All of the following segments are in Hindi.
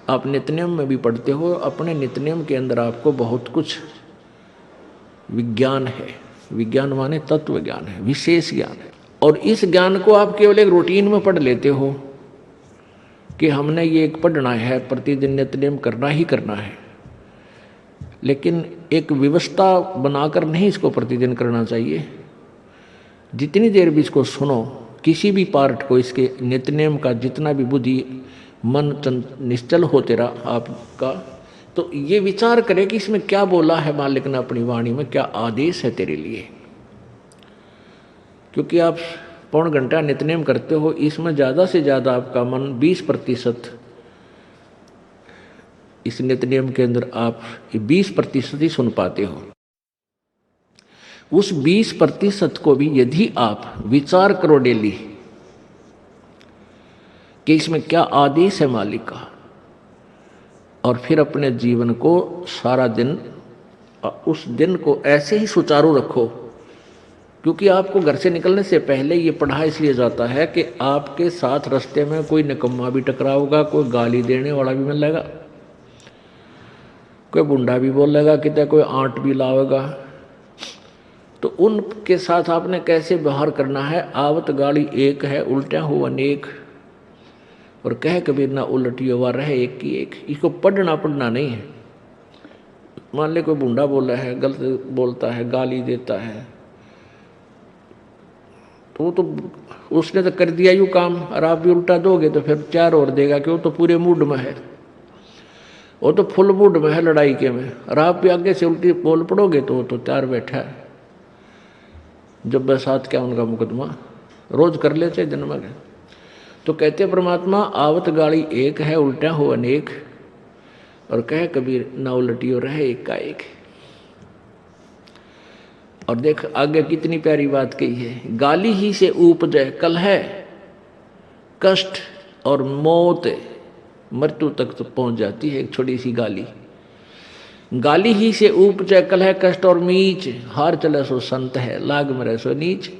आप नित्यनेम में भी पढ़ते हो, अपने नित्यनेम के अंदर आपको बहुत कुछ विज्ञान है। विज्ञान माने तत्व ज्ञान है, विशेष ज्ञान है। और इस ज्ञान को आप केवल एक रूटीन में पढ़ लेते हो कि हमने ये एक पढ़ना है, प्रतिदिन नित्यनेम करना ही करना है, लेकिन एक व्यवस्था बनाकर नहीं इसको प्रतिदिन करना चाहिए। जितनी देर भी इसको सुनो, किसी भी पार्ट को, इसके नित्यनेम का जितना भी बुद्धि मन निश्चल हो तेरा आपका, तो ये विचार करे कि इसमें क्या बोला है मालिक ने अपनी वाणी में, क्या आदेश है तेरे लिए। क्योंकि आप पौन घंटा नित्यनेम करते हो, इसमें ज़्यादा से ज़्यादा आपका मन 20% इस नित्यनेम के अंदर आप 20% ही सुन पाते हो। उस 20% को भी यदि आप विचार करो डेली कि इसमें क्या आदेश है मालिक का, और फिर अपने जीवन को सारा दिन, उस दिन को ऐसे ही सुचारू रखो। क्योंकि आपको घर से निकलने से पहले ये पढ़ा इसलिए जाता है कि आपके साथ रास्ते में कोई निकम्मा भी टकराओगा, कोई गाली देने वाला भी मिलेगा, कोई बुंडा भी बोलेगा, कितना कोई आंट भी लावेगा। तो उनके साथ आपने कैसे व्यवहार करना है। आवत गाड़ी एक है, उल्टा हो अनेक, और कह कबीर ना उलटियो हुआ रहे एक की एक। इसको पढ़ना नहीं है। मान ले कोई बुंडा बोला है, गलत बोलता है, गाली देता है, तो उसने तो कर दिया यूँ काम, और आप भी उल्टा दोगे तो फिर 4 और देगा कि वो तो पूरे मूड में है, वो तो फुल मूड में है लड़ाई के में, और आप भी आगे से उल्टी बोल पड़ोगे तो वो तो 4 बैठा है। जब बरसात क्या उनका मुकदमा रोज कर लेते दिन में। तो कहते परमात्मा आवत गाड़ी एक है, उल्टा हो अनेक, और कह कबीर ना उलटियो रहे एक का एक। और देख आगे कितनी प्यारी बात कही है। गाली ही से उपजे कलह, कष्ट और मौत, मृत्यु तक तो पहुंच जाती है एक छोटी सी गाली। गाली ही से उपजे कलह, कष्ट और मीच, हार चले सो संत है, लाग में रहे सो नीच।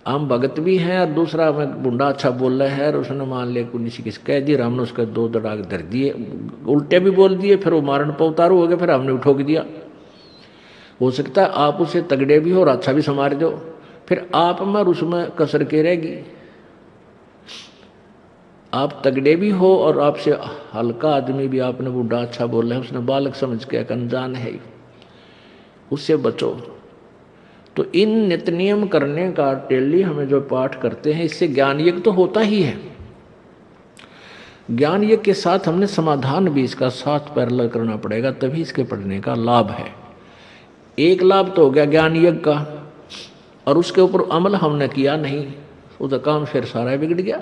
हम भगत भी हैं और दूसरा में बुंडा अच्छा बोल रहा है, और उसने मान लिया किसी किस कह दिया, हमने उसका 2 दड़ाग धर दिए, उल्टे भी बोल दिए, फिर वो मारन पर उतारू हो गया, फिर हमने उठोक दिया। हो सकता है आप उसे तगड़े भी हो और अच्छा भी संवार दो, फिर आप में उसमें कसर के रहेगी। आप तगड़े भी हो और आपसे हल्का आदमी भी आपने बूढ़ा अच्छा बोला है, उसने बालक समझ के अनजान है, उससे बचो। तो इन नित्य नियम करने का डेली हमें जो पाठ करते हैं, इससे ज्ञान यज्ञ तो होता ही है। ज्ञान यज्ञ के साथ हमने समाधान भी इसका साथ पैरेलल करना पड़ेगा, तभी इसके पढ़ने का लाभ है। एक लाभ तो हो गया ज्ञान यज्ञ का, और उसके ऊपर अमल हमने किया नहीं, उसका काम फिर सारा बिगड़ गया।